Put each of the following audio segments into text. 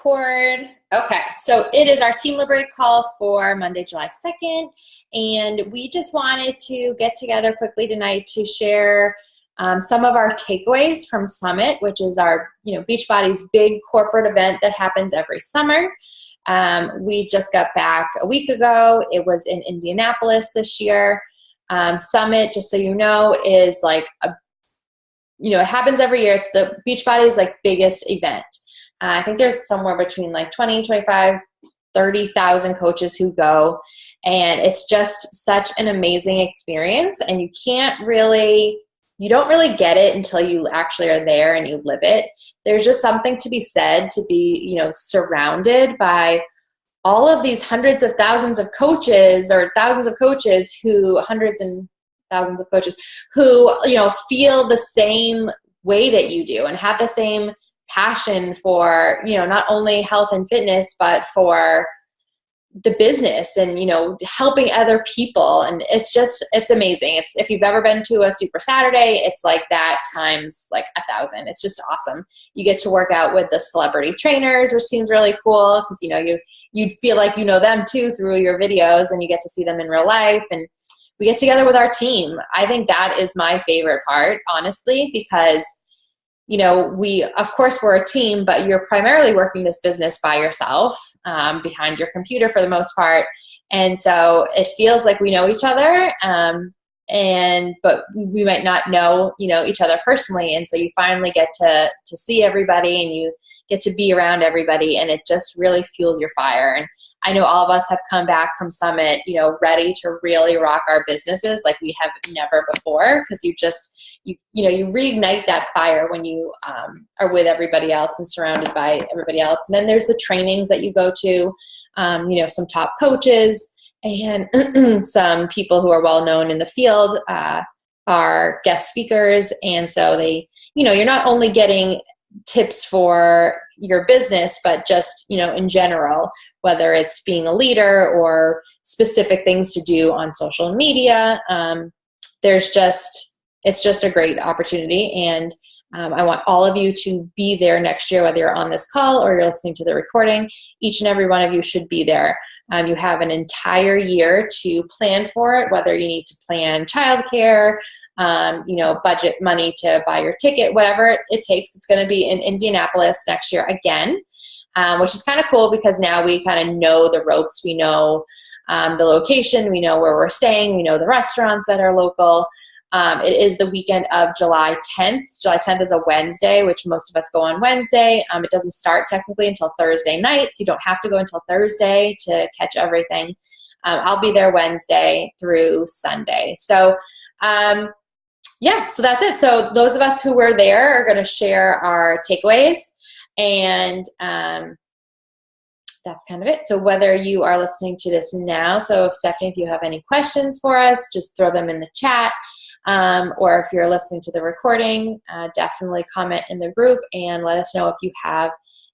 record. Okay, so it is our Team Liberate call for Monday, July 2nd, and we just wanted to get together quickly tonight to share some of our takeaways from Summit, which is our, Beachbody's big corporate event that happens every summer. We just got back a week ago. It was in Indianapolis this year. Summit, just so you know, is like it happens every year. It's the Beachbody's biggest event. I think there's somewhere between 20, 25, 30,000 coaches who go, and it's just such an amazing experience, and you don't really get it until you actually are there and you live it. There's just something to be said to be, surrounded by all of these hundreds of thousands of coaches or thousands of coaches hundreds and thousands of coaches who, feel the same way that you do and have the same passion for, not only health and fitness, but for the business and, helping other people. And it's amazing. If you've ever been to a Super Saturday, it's like that times 1,000. It's just awesome. You get to work out with the celebrity trainers, which seems really cool because, you'd feel like you know them too through your videos, and you get to see them in real life. And we get together with our team. I think that is my favorite part, honestly, because of course we're a team, but you're primarily working this business by yourself, behind your computer for the most part. And so it feels like we know each other, but we might not know, each other personally. And so you finally get to see everybody, and you get to be around everybody, and it just really fuels your fire. And I know all of us have come back from Summit, ready to really rock our businesses like we have never before, because you reignite that fire when you are with everybody else and surrounded by everybody else. And then there's the trainings that you go to, some top coaches and some people who are well known in the field are guest speakers. And so you're not only getting tips for your business, but just, in general, whether it's being a leader or specific things to do on social media. It's just a great opportunity. And I want all of you to be there next year, whether you're on this call or you're listening to the recording. Each and every one of you should be there. You have an entire year to plan for it, whether you need to plan childcare, budget money to buy your ticket, whatever it takes. It's going to be in Indianapolis next year again, which is kind of cool because now we kind of know the ropes. We know the location. We know where we're staying. We know the restaurants that are local. It is the weekend of July 10th. July 10th is a Wednesday, which most of us go on Wednesday. It doesn't start technically until Thursday night, so you don't have to go until Thursday to catch everything. I'll be there Wednesday through Sunday. So, so that's it. So those of us who were there are going to share our takeaways, and that's kind of it. So whether you are listening to this now, so Stephanie, if you have any questions for us, just throw them in the chat. Or if you're listening to the recording, definitely comment in the group and let us know if you have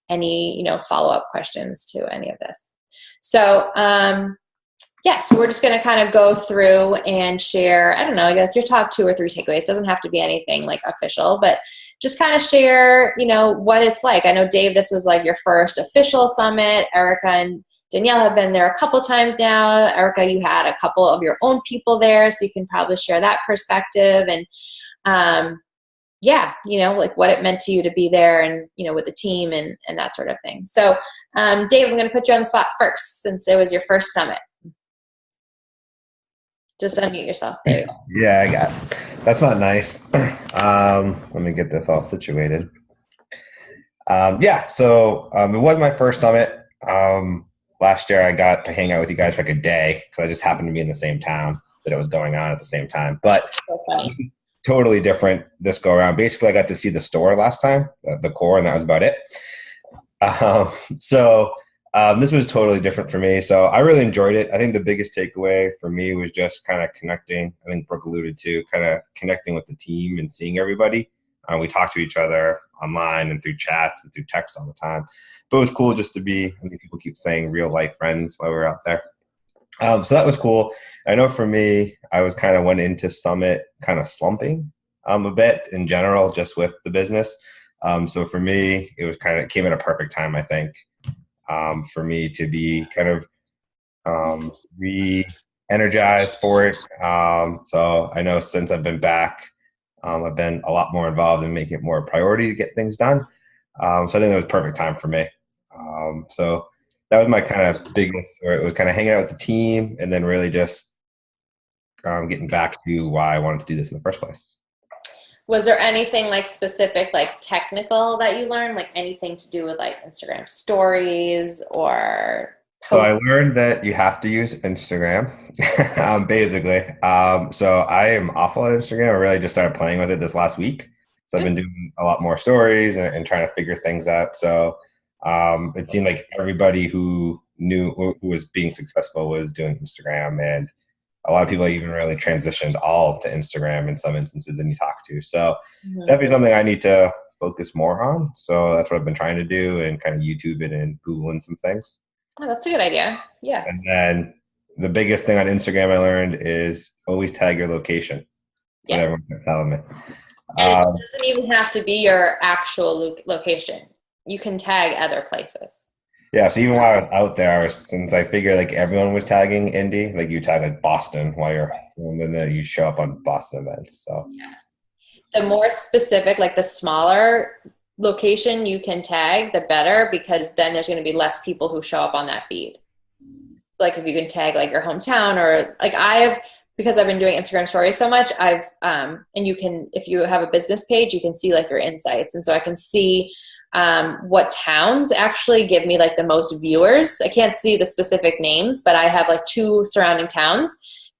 any, follow-up questions to any of this. So, so we're just going to kind of go through and share, I don't know, your top 2 or 3 takeaways. It doesn't have to be anything official, but just kind of share, what it's like. I know, Dave, this was your first official summit. Erica and Danielle have been there a couple times now. Erica, you had a couple of your own people there, so you can probably share that perspective and, what it meant to you to be there and, with the team and that sort of thing. So, Dave, I'm going to put you on the spot first since it was your first summit. Just unmute yourself. There you go. Yeah, I got it. That's not nice. Let me get this all situated. So it was my first summit. Last year I got to hang out with you guys for a day because I just happened to be in the same town that it was going on at the same time. But totally different this go around. Basically, I got to see the store last time, the core, and that was about it. This was totally different for me. So I really enjoyed it. I think the biggest takeaway for me was just kind of connecting. I think Brooke alluded to kind of connecting with the team and seeing everybody. We talk to each other online and through chats and through text all the time. But it was cool just to be, I think people keep saying real life friends while we're out there. So that was cool. I know for me, I was kind of went into Summit kind of slumping a bit in general, just with the business. So for me, it was came at a perfect time, I think, for me to be kind of re-energized for it. So I know since I've been back, I've been a lot more involved in making it more a priority to get things done. So I think it was perfect time for me. So that was my kind of biggest, or it was kind of hanging out with the team and then really just getting back to why I wanted to do this in the first place. Was there anything like specific, like technical that you learned, like anything to do with like Instagram stories or So I learned that you have to use Instagram, basically. So I am awful at Instagram. I really just started playing with it this last week. So I've been doing a lot more stories and trying to figure things out. So it seemed like everybody who was being successful was doing Instagram, and a lot of people even really transitioned all to Instagram in some instances that you talk to. So definitely something I need to focus more on. So that's what I've been trying to do, and kind of YouTube it and Googling some things. Oh, that's a good idea. Yeah. And then the biggest thing on Instagram I learned is always tag your location. That's what everyone kept telling me. And it doesn't even have to be your actual location. You can tag other places. Yeah, so even while I was out there, since I figured like everyone was tagging Indy, like you tag like Boston while you're home, and then you show up on Boston events. So yeah. The more specific, like the smaller location you can tag, the better, because then there's going to be less people who show up on that feed. Like if you can tag like your hometown, or like because I've been doing Instagram stories so much, and you can, if you have a business page, you can see like your insights. And so I can see what towns actually give me like the most viewers. I can't see the specific names, but I have like 2 surrounding towns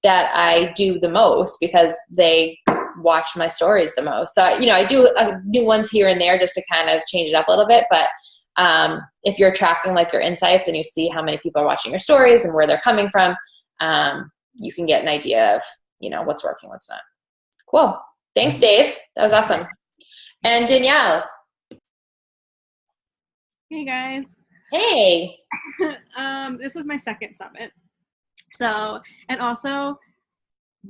that I do the most because they watch my stories the most. So, I do new ones here and there just to kind of change it up a little bit. But if you're tracking like your insights and you see how many people are watching your stories and where they're coming from, you can get an idea of, what's working, what's not. Cool. Thanks, Dave. That was awesome. And Danielle. Hey guys. Hey. This was my second summit. So, and also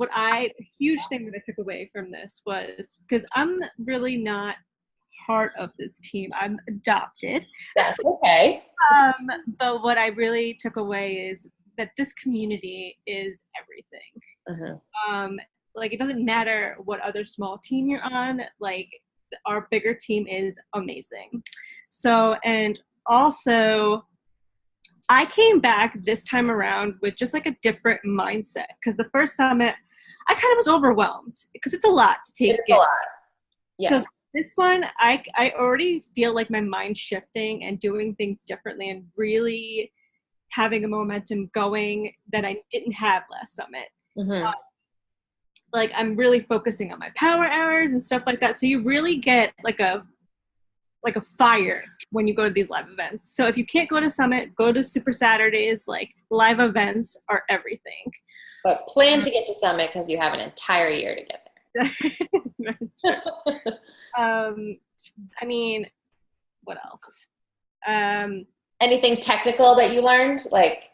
a huge thing that I took away from this was, because I'm really not part of this team. I'm adopted. That's okay. But what I really took away is that this community is everything. Like it doesn't matter what other small team you're on, like our bigger team is amazing. So, and also I came back this time around with just like a different mindset, because the first summit I kind of was overwhelmed because it's a lot to take. It's a lot. Yeah. So this one, I already feel like my mind's shifting and doing things differently and really having a momentum going that I didn't have last summit. Like I'm really focusing on my power hours and stuff like that. So you really get like a fire when you go to these live events. So if you can't go to Summit, go to Super Saturdays. Like live events are everything. But plan to get to Summit because you have an entire year to get there. I mean, what else? Anything technical that you learned, like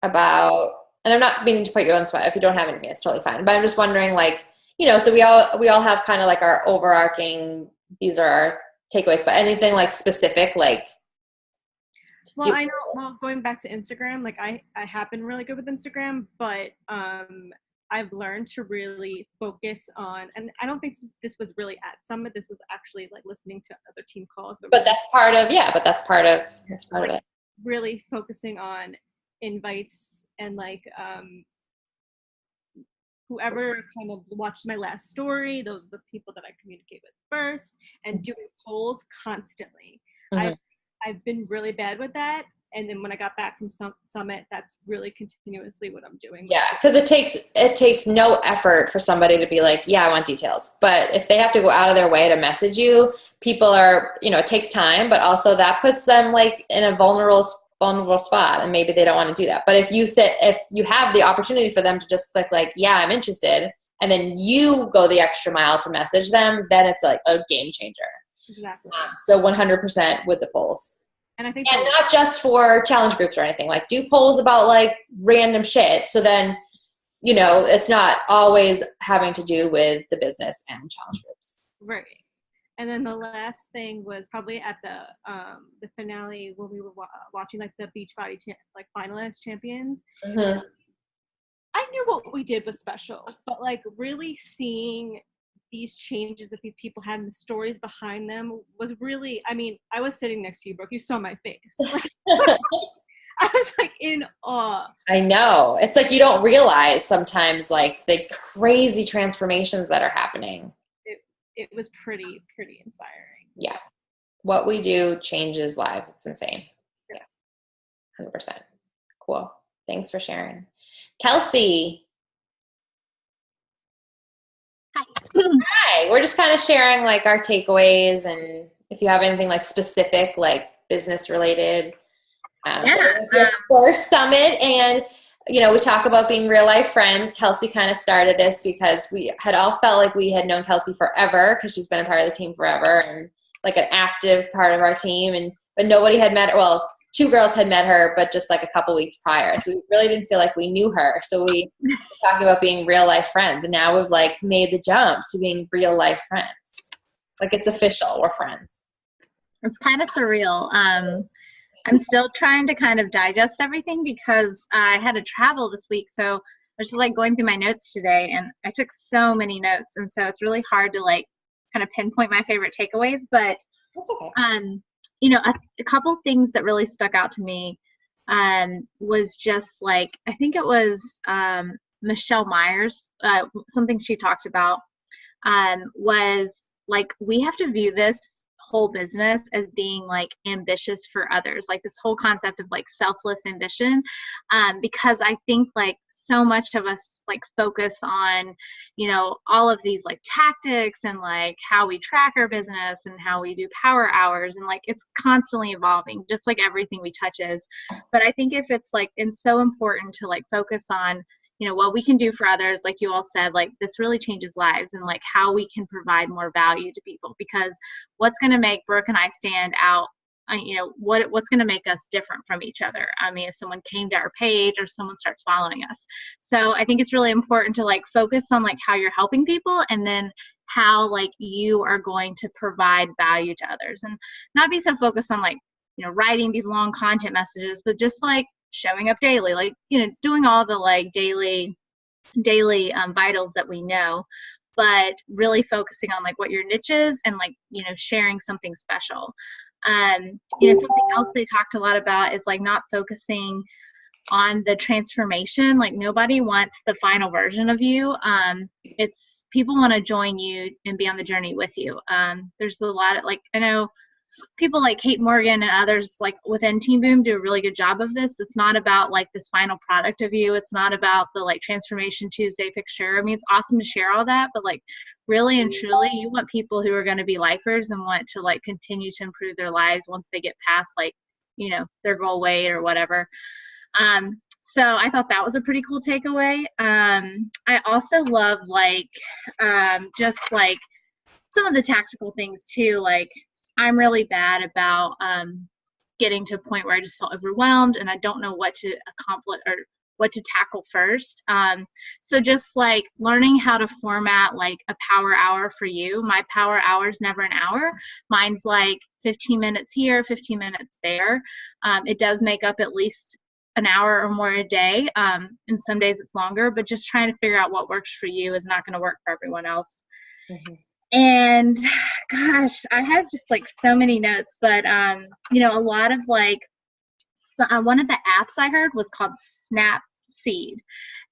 about? And I'm not meaning to put you on the spot. If you don't have anything, it's totally fine. But I'm just wondering, like, so we all have kind of like our overarching. These are our takeaways, but anything like specific, like. Well, I know. Well, going back to Instagram, like I have been really good with Instagram, but I've learned to really focus on, and I don't think this was really at Summit. This was actually like listening to other team calls. But that's part of it. Really focusing on invites and like whoever kind of watched my last story, those are the people that I communicate with first, and doing polls constantly. I've been really bad with that. And then when I got back from Summit, that's really continuously what I'm doing. Yeah, because it takes no effort for somebody to be like, yeah, I want details. But if they have to go out of their way to message you, people are, it takes time, but also that puts them like in a vulnerable spot, and maybe they don't want to do that. But if you have the opportunity for them to just click like, yeah, I'm interested, and then you go the extra mile to message them, then it's like a game changer. Exactly. So 100% with the polls. And I think not just for challenge groups or anything, like do polls about like random shit. So then, it's not always having to do with the business and challenge groups. Right. And then the last thing was probably at the finale when we were watching like the Beachbody like finalist champions. Mm-hmm. I knew what we did was special, but like really seeing these changes that these people had and the stories behind them was really, I mean, I was sitting next to you, Brooke. You saw my face. I was like in awe. I know. It's like you don't realize sometimes like the crazy transformations that are happening. It was pretty inspiring. Yeah. What we do changes lives. It's insane. Yeah. 100%. Cool. Thanks for sharing. Kelsey. Hi. We're just kind of sharing like our takeaways, and if you have anything like specific, like business related. It's your first summit, and you know, we talk about being real life friends. Kelsey kind of started this because we had all felt like we had known Kelsey forever because she's been a part of the team forever and like an active part of our team, but nobody had met her. Well, 2 girls had met her, but just like a couple weeks prior. So we really didn't feel like we knew her. So we were talking about being real life friends, and now we've like made the jump to being real life friends. Like it's official. We're friends. It's kind of surreal. I'm still trying to kind of digest everything because I had to travel this week. So I was just like going through my notes today, and I took so many notes. And so it's really hard to like kind of pinpoint my favorite takeaways, but that's okay. You know, a couple things that really stuck out to me was just like, I think it was Michelle Myers, something she talked about was like, we have to view this whole business as being like ambitious for others, like this whole concept of like selfless ambition, because I think like so much of us like focus on, you know, all of these like tactics and like how we track our business and how we do power hours, and like it's constantly evolving, just like everything we touch is. But I think if it's like, it's so important to like focus on, you know, what we can do for others, like you all said, like this really changes lives, and like how we can provide more value to people, because what's going to make Brooke and I stand out, you know, what's going to make us different from each other? I mean, if someone came to our page or someone starts following us. So I think it's really important to like focus on like how you're helping people, and then how like you are going to provide value to others, and not be so focused on like, you know, writing these long content messages, but just like showing up daily, like, you know, doing all the like daily vitals that we know, but really focusing on like what your niche is, and like, you know, sharing something special. You know, something else they talked a lot about is like not focusing on the transformation. Like nobody wants the final version of you. It's people want to join you and be on the journey with you. There's a lot of like, I know people like Kate Morgan and others like within Team Boom do a really good job of this. It's not about like this final product of you. It's not about the like Transformation Tuesday picture. I mean, it's awesome to share all that, but like really and truly, you want people who are going to be lifers and want to like continue to improve their lives once they get past like, you know, their goal weight or whatever. So I thought that was a pretty cool takeaway. I also love like just like some of the tactical things too. Like I'm really bad about getting to a point where I just felt overwhelmed and I don't know what to accomplish or what to tackle first. So just like learning how to format like a power hour for you. My power hour is never an hour. Mine's like 15 minutes here, 15 minutes there. It does make up at least an hour or more a day. And some days it's longer, but just trying to figure out what works for you is not going to work for everyone else. Mm-hmm. And gosh, I have just like so many notes, but you know, a lot of like one of the apps I heard was called Snapseed.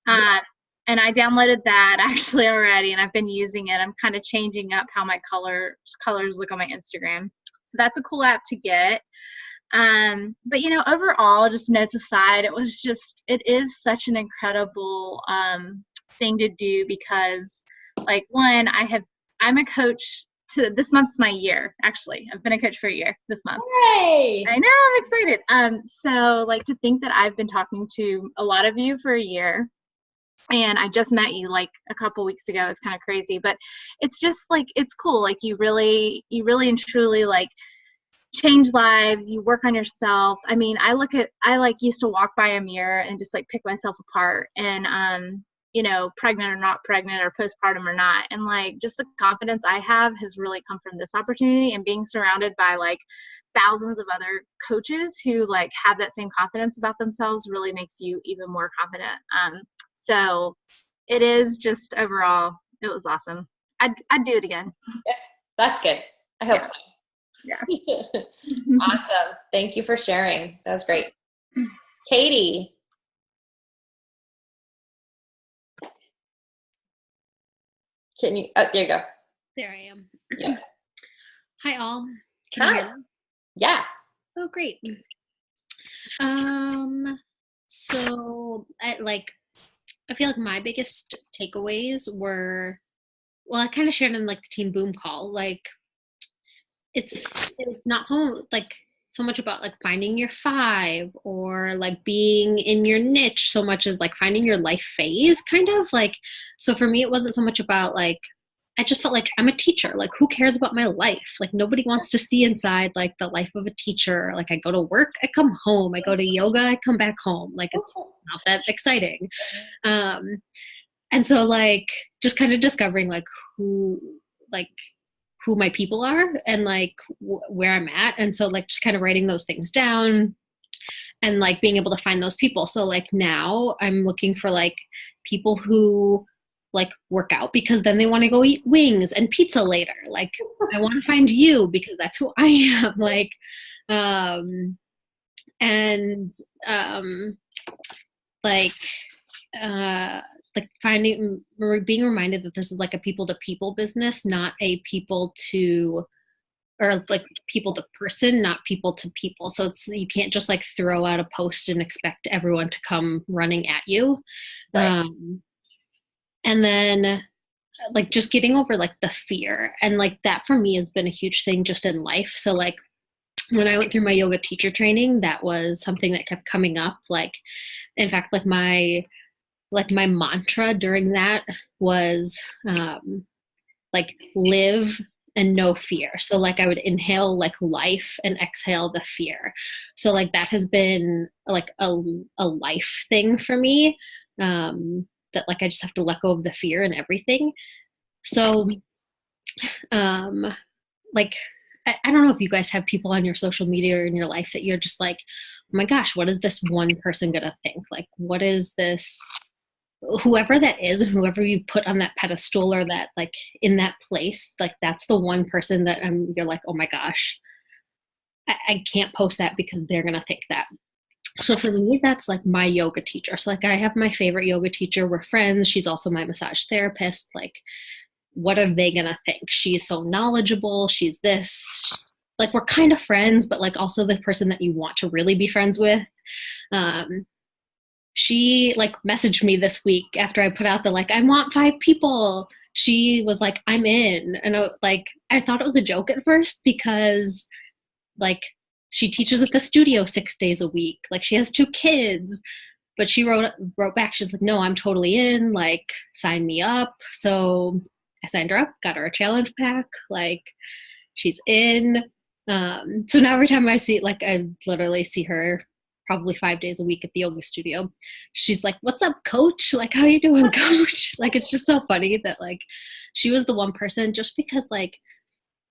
And I downloaded that actually already, and I've been using it. I'm kind of changing up how my colors look on my Instagram. So that's a cool app to get. But you know, overall, just notes aside, it is such an incredible thing to do, because like one, I'm a coach this month's my year, actually. I've been a coach for a year this month. Hey! I know, I'm excited. So like to think that I've been talking to a lot of you for a year, and I just met you like a couple weeks ago is kind of crazy, but it's just like, it's cool. Like you really and truly like change lives. You work on yourself. I mean, I like used to walk by a mirror and just like pick myself apart. And, you know, pregnant or not pregnant or postpartum or not. And like just the confidence I have has really come from this opportunity, and being surrounded by like thousands of other coaches who like have that same confidence about themselves really makes you even more confident. So it is just overall, it was awesome. I'd do it again. Yeah, that's good. I hope so. Yeah. Awesome. Thank you for sharing. That was great. Katie. Can you, oh, there you go. There I am. Yeah. Hi all. Can you hear them? Yeah. Oh, great. So I feel like my biggest takeaways were, well, I kind of shared in like the Team Boom call. Like it's not so much about like finding your five or like being in your niche so much as like finding your life phase, kind of like. So for me, it wasn't so much about like, I just felt like I'm a teacher. Like, who cares about my life? Like, nobody wants to see inside like the life of a teacher. Like, I go to work, I come home. I go to yoga, I come back home. Like, it's not that exciting. And so like just kind of discovering like who my people are and like where I'm at. And so like just kind of writing those things down and like being able to find those people. So like now I'm looking for like people who like work out because then they want to go eat wings and pizza later. Like I want to find you because that's who I am. Like, being reminded that this is like a people to people business, not a people to, or like people to person, not people to people. So you can't just like throw out a post and expect everyone to come running at you. Right. And then like just getting over like the fear, and like that for me has been a huge thing just in life. So like when I went through my yoga teacher training, that was something that kept coming up. Like, in fact, like my mantra during that was like live and no fear. So like I would inhale like life and exhale the fear. So like that has been like a life thing for me, that like I just have to let go of the fear and everything. So like I don't know if you guys have people on your social media or in your life that you're just like, oh my gosh, what is this one person gonna think? Like, what is this, whoever that is and whoever you put on that pedestal or that like in that place, like that's the one person that you're like, oh my gosh, I can't post that because they're gonna think that. So for me, that's like my yoga teacher. So like I have my favorite yoga teacher. We're friends. She's also my massage therapist. Like, what are they gonna think? She's so knowledgeable. She's this. Like, we're kind of friends, but like also the person that you want to really be friends with. She like messaged me this week after I put out the like, I want 5 people. She was like, I'm in. And I thought it was a joke at first because like she teaches at the studio 6 days a week. Like she has 2 kids, but she wrote back. She's like, no, I'm totally in, like sign me up. So I signed her up, got her a challenge pack. Like she's in. So now every time I literally see her probably 5 days a week at the yoga studio, she's like, what's up, coach? Like, how you doing, coach? Like, it's just so funny that like she was the one person, just because like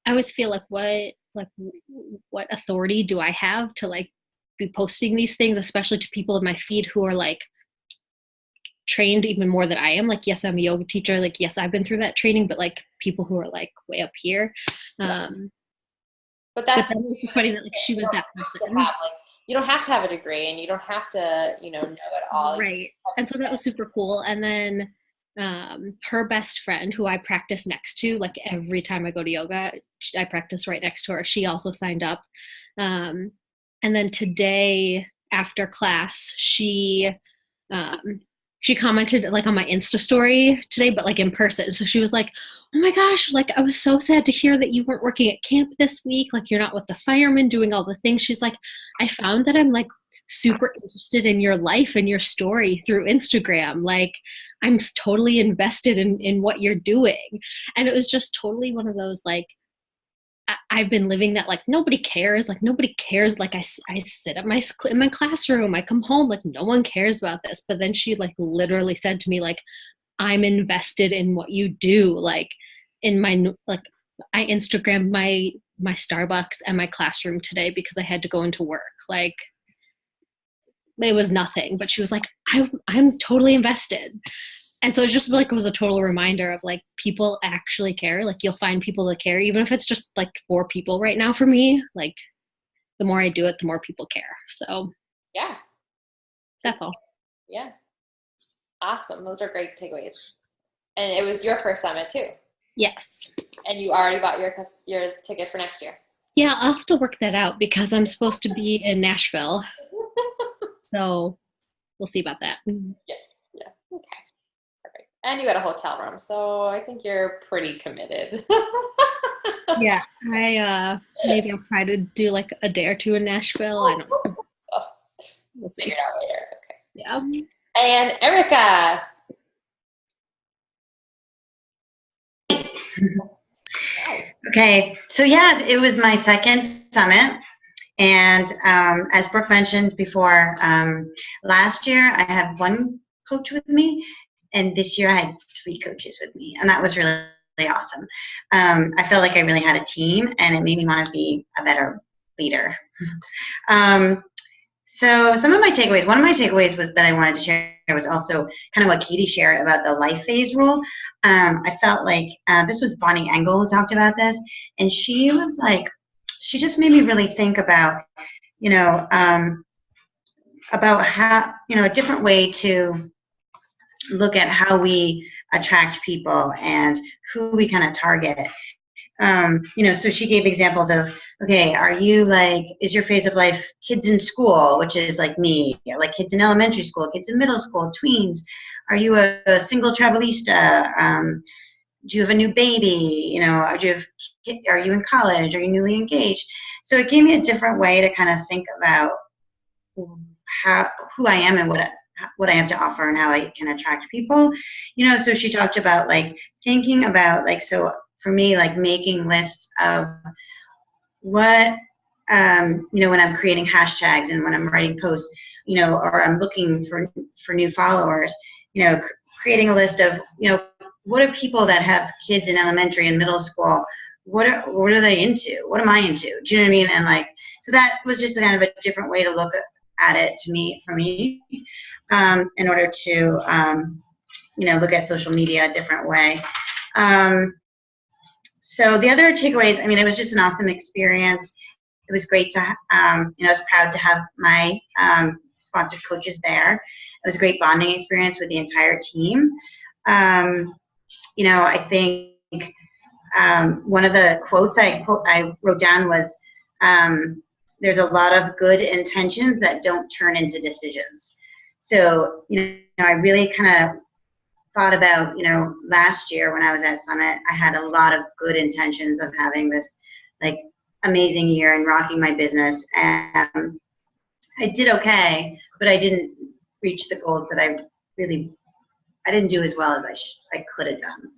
I always feel like what authority do I have to like be posting these things, especially to people in my feed who are like trained even more than I am. Like, yes, I'm a yoga teacher. Like, yes, I've been through that training, but like people who are like way up here. But then it's just funny that like she was that person. You don't have to have a degree and you don't have to, know it all. Right. And so that was super cool. And then her best friend, who I practice next to, like every time I go to yoga, I practice right next to her. She also signed up. And then today after class, she commented like on my Insta story today, but like in person. So she was like, oh my gosh, like I was so sad to hear that you weren't working at camp this week. Like you're not with the firemen doing all the things. She's like, I found that I'm like super interested in your life and your story through Instagram. Like I'm totally invested in what you're doing. And it was just totally one of those, like, I've been living that, like, nobody cares. Like, nobody cares. Like, I sit in my classroom. I come home. Like, no one cares about this. But then she, like, literally said to me, like, I'm invested in what you do. Like in my, like I Instagrammed my Starbucks and my classroom today because I had to go into work. Like it was nothing, but she was like, I'm totally invested. And so it just like was a total reminder of like people actually care. Like you'll find people that care, even if it's just like 4 people right now for me. Like the more I do it, the more people care. So Yeah. that's all. Yeah. Awesome. Those are great takeaways. And it was your first summit too. Yes. And you already bought your ticket for next year. Yeah, I'll have to work that out because I'm supposed to be in Nashville. So we'll see about that. Yeah. Okay. Perfect. And you had a hotel room, so I think you're pretty committed. Yeah. Maybe I'll try to do like a day or 2 in Nashville. I don't know. We'll see. Figure it out later. Okay. Yeah. And Erica. Okay, so yeah, it was my second summit, and as Brooke mentioned before, last year I had 1 coach with me, and this year I had 3 coaches with me, and that was really, really awesome. I felt like I really had a team, and it made me want to be a better leader. So some of my takeaways, one of my takeaways was that I wanted to share was also kind of what Katie shared about the life phase rule. I felt like this was Bonnie Engel who talked about this, and she was like, she just made me really think about, about how, a different way to look at how we attract people and who we kind of target. So she gave examples of, okay, are you like, is your phase of life kids in school, which is like me, like kids in elementary school, kids in middle school, tweens? Are you a single travelista? Do you have a new baby? Are you in college? Are you newly engaged? So it gave me a different way to kind of think about who I am and what I have to offer and how I can attract people. So she talked about like thinking about like, so for me, like making lists of what, when I'm creating hashtags and when I'm writing posts, or I'm looking for new followers, creating a list of, what are people that have kids in elementary and middle school? What are they into? What am I into? Do you know what I mean? And like, so that was just kind of a different way to look at it for me, in order to, look at social media a different way. So the other takeaways, it was just an awesome experience. It was great to, I was proud to have my sponsored coaches there. It was a great bonding experience with the entire team. I think one of the quotes I wrote down was, there's a lot of good intentions that don't turn into decisions. So, I really kind of thought about, last year when I was at Summit, I had a lot of good intentions of having this like amazing year and rocking my business. And I did okay, but I didn't reach the goals that I didn't do as well as I could have done.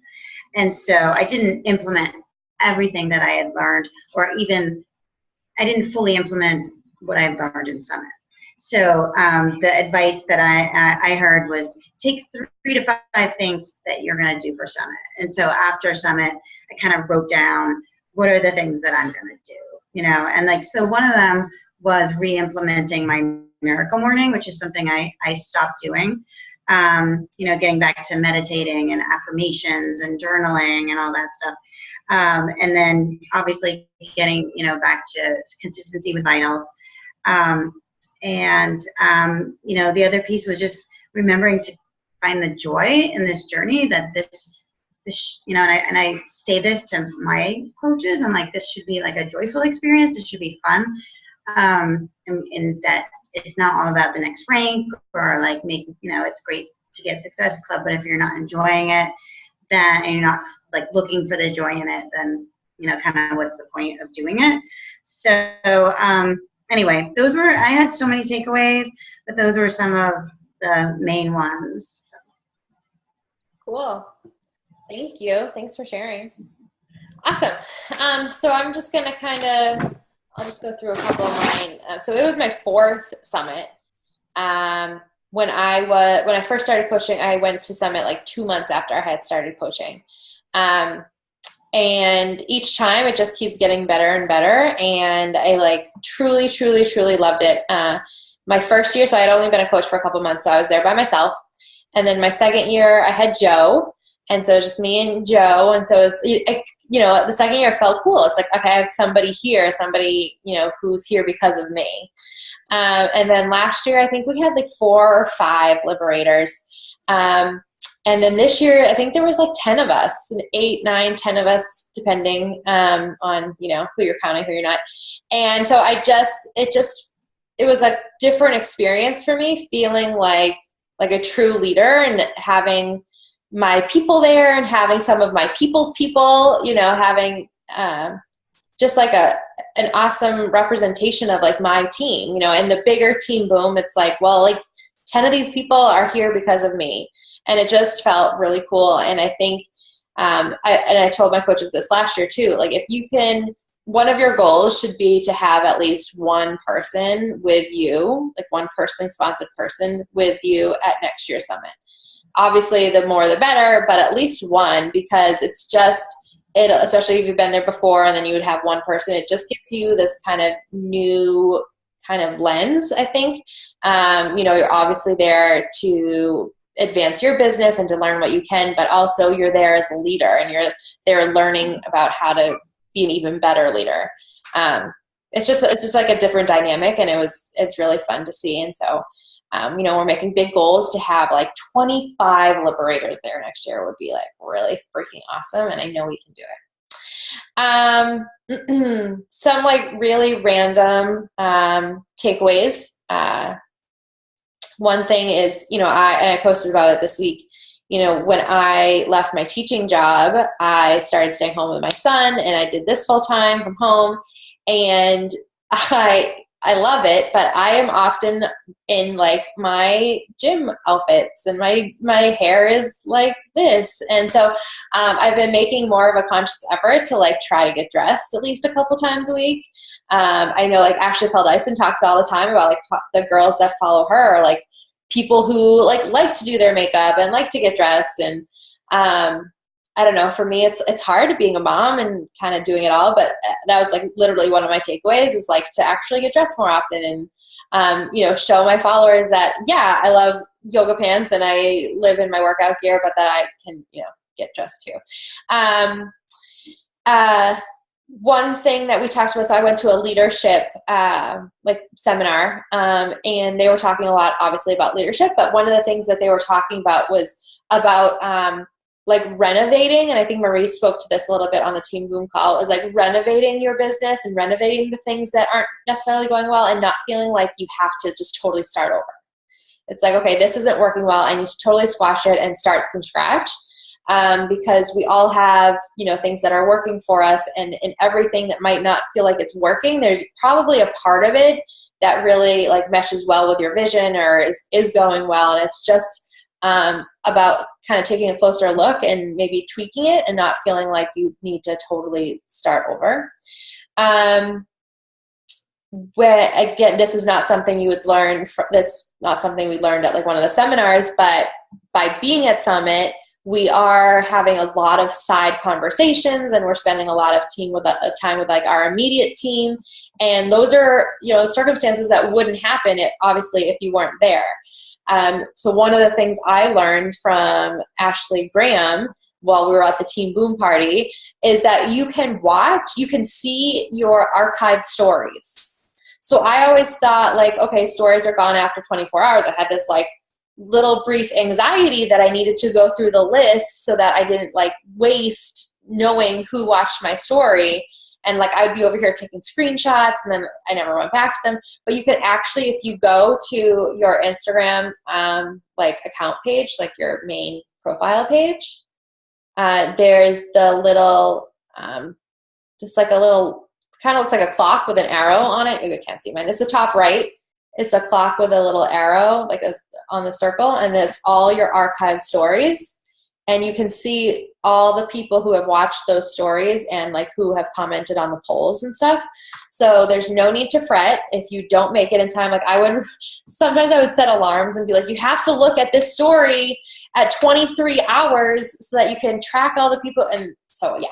And so I didn't implement everything that I had learned, or even I didn't fully implement what I learned in Summit. So the advice that I heard was take 3 to 5 things that you're going to do for Summit. And so after Summit, I kind of wrote down what are the things that I'm going to do, and like, so one of them was re-implementing my miracle morning, which is something I stopped doing. Getting back to meditating and affirmations and journaling and all that stuff. And then obviously getting, back to consistency with vitals. The other piece was just remembering to find the joy in this journey, that this, and I say this to my coaches, I'm like, this should be like a joyful experience. It should be fun. And that it's not all about the next rank or like making, it's great to get Success Club, but if you're not enjoying it, then, and you're not like looking for the joy in it, then, kind of what's the point of doing it? So, anyway, I had so many takeaways, but those were some of the main ones. Cool. Thank you. Thanks for sharing. Awesome. So I'm just going to I'll just go through a couple of mine. So it was my 4th summit. when I first started coaching, I went to Summit like 2 months after I had started coaching. And each time it just keeps getting better and better. And I like truly, truly, truly loved it. My first year, so I had only been a coach for a couple months, so I was there by myself. And then my second year I had Joe. And so it was just me and Joe. And so it was, the second year felt cool. It's like, okay, I have somebody here, somebody, who's here because of me. And then last year, I think we had like 4 or 5 liberators. And then this year, I think there was like 10 of us, 8, 9, 10 of us, depending on, who you're counting, who you're not. And so it was a different experience for me, feeling like a true leader and having my people there and having some of my people's people, having just like an awesome representation of like my team, and the bigger Team Boom, it's like, well, like 10 of these people are here because of me. And it just felt really cool. And I think, I told my coaches this last year too, like if you can, one of your goals should be to have at least one person with you, like one personally sponsored person with you at next year's summit. Obviously, the more the better, but at least one, because it's just, especially if you've been there before and then you would have one person, it just gives you this kind of new kind of lens, I think. You're obviously there to advance your business and to learn what you can, but also you're there as a leader and you're there learning about how to be an even better leader. It's just like a different dynamic, and it's really fun to see. And so, we're making big goals to have like 25 liberators there next year. Would be like really freaking awesome. And I know we can do it. Some like really random takeaways. One thing is, I posted about it this week, when I left my teaching job, I started staying home with my son, and I did this full time from home, and I love it, but I am often in like my gym outfits and my hair is like this. And so I've been making more of a conscious effort to like try to get dressed at least a couple times a week. I know like Ashley Feldison talks all the time about like the girls that follow her are like people who like to do their makeup and like to get dressed. And I don't know, for me, it's hard being a mom and kind of doing it all, but that was like literally one of my takeaways is like to actually get dressed more often and, show my followers that, yeah, I love yoga pants and I live in my workout gear, but that I can, get dressed too. One thing that we talked about, so I went to a leadership seminar, and they were talking a lot, obviously, about leadership, but one of the things that they were talking about was about like renovating, and I think Marie spoke to this a little bit on the Team Boom call, is like renovating your business and renovating the things that aren't necessarily going well and not feeling like you have to just totally start over. It's like, okay, this isn't working well. I need to totally squash it and start from scratch. Because we all have, things that are working for us, and everything that might not feel like it's working, there's probably a part of it that really like meshes well with your vision or is going well. And it's just about kind of taking a closer look and maybe tweaking it and not feeling like you need to totally start over. Where again, this is not something you would learn. That's not something we learned at like one of the seminars, but by being at Summit, we are having a lot of side conversations, and we're spending a lot of time with like our immediate team. And those are, circumstances that wouldn't happen obviously if you weren't there. So one of the things I learned from Ashley Graham while we were at the Team Boom party is that you can see your archived stories. So I always thought like, okay, stories are gone after 24 hours. I had this like little brief anxiety that I needed to go through the list so that I didn't like waste knowing who watched my story. And like I'd be over here taking screenshots and then I never went back to them. But you could actually, if you go to your Instagram like account page, like your main profile page, there's the little, just like a little, kind of looks like a clock with an arrow on it. You can't see mine. It's the top right. It's a clock with a little arrow on the circle, and there's all your archived stories. and you can see all the people who have watched those stories and like who have commented on the polls and stuff. So there's no need to fret if you don't make it in time. Like sometimes I would set alarms and be like, you have to look at this story at 23 hours so that you can track all the people. And so, yeah.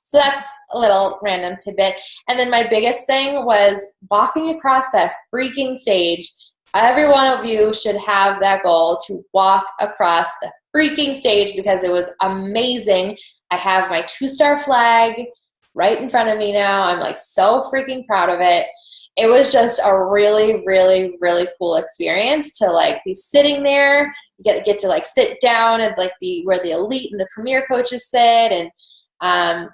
So that's a little random tidbit. And then my biggest thing was walking across that freaking stage. Every one of you should have that goal to walk across the freaking stage because it was amazing. I have my 2-star flag right in front of me now. I'm like so freaking proud of it. It was just a really, really, really cool experience to like be sitting there. You get to like sit down and like where the elite and the premier coaches sit, and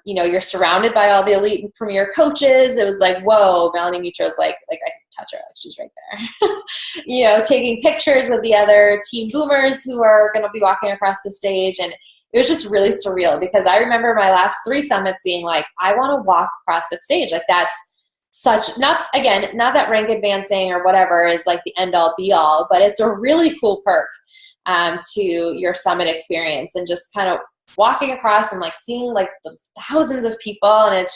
you know, you're surrounded by all the elite and premier coaches. It was like, whoa, Melanie Mitro's like I can touch her, like she's right there. You know, taking pictures with the other team boomers who are going to be walking across the stage. And it was just really surreal because I remember my last 3 summits being like, I want to walk across that stage. Like that's not that rank advancing or whatever is like the end all be all, but it's a really cool perk to your summit experience, and just kind of walking across and like seeing like those thousands of people, and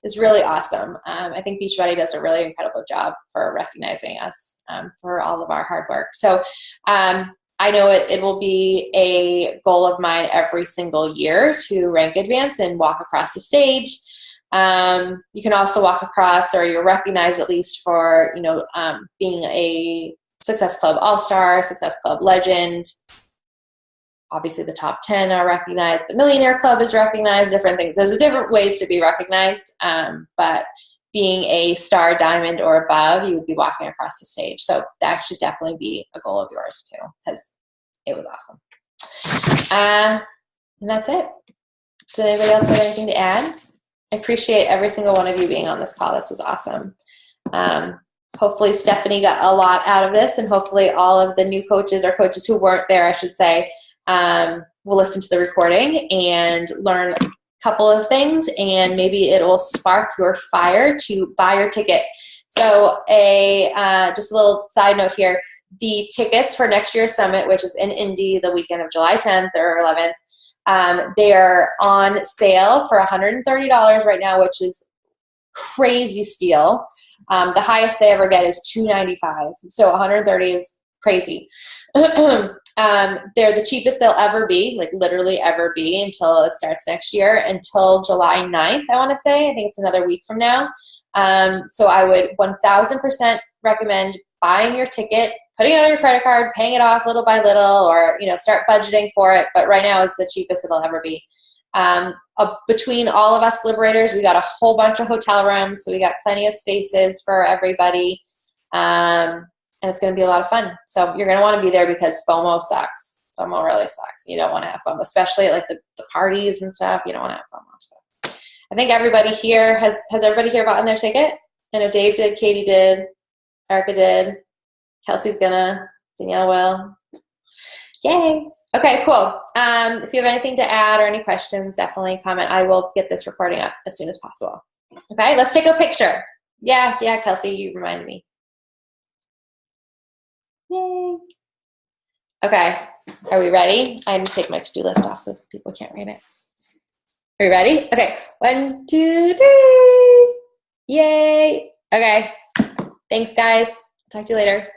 it's really awesome. I think Beachbody does a really incredible job for recognizing us for all of our hard work. So I know it will be a goal of mine every single year to rank advance and walk across the stage. You can also walk across, or you're recognized at least for, you know, being a Success Club All-Star, Success Club Legend. Obviously the top 10 are recognized. The Millionaire Club is recognized, different things. There's different ways to be recognized, but being a star, diamond, or above, you would be walking across the stage. So that should definitely be a goal of yours too, because it was awesome. And that's it. Does anybody else have anything to add? I appreciate every single one of you being on this call. This was awesome. Hopefully Stephanie got a lot out of this, and hopefully all of the new coaches, or coaches who weren't there, I should say, will listen to the recording and learn a couple of things, and maybe it will spark your fire to buy your ticket. So just a little side note here, the tickets for next year's summit, which is in Indy the weekend of July 10th or 11th, they are on sale for $130 right now, which is crazy steal. The highest they ever get is $295, so $130 is crazy. They're the cheapest they'll ever be, like literally ever be, until it starts next year, until July 9th, I want to say. I think it's another week from now. So I would 1000% recommend buying your ticket, putting it on your credit card, paying it off little by little, or, you know, start budgeting for it. But right now is the cheapest it'll ever be. Between all of us Liberators, we got a whole bunch of hotel rooms, so we got plenty of spaces for everybody. And it's going to be a lot of fun. So you're going to want to be there because FOMO sucks. FOMO really sucks. You don't want to have FOMO, especially at like the parties and stuff. You don't want to have FOMO. So I think everybody here has everybody here bought their ticket? I know Dave did, Katie did, Erica did, Kelsey's gonna, Danielle will. Yay. Okay, cool. If you have anything to add or any questions, definitely comment. I will get this recording up as soon as possible. Okay, let's take a picture. Yeah, Kelsey, you reminded me. Yay. Okay, are we ready? I need to take my to-do list off so people can't read it. Are you ready? Okay, 1, 2, 3. Yay. Okay, thanks guys. Talk to you later.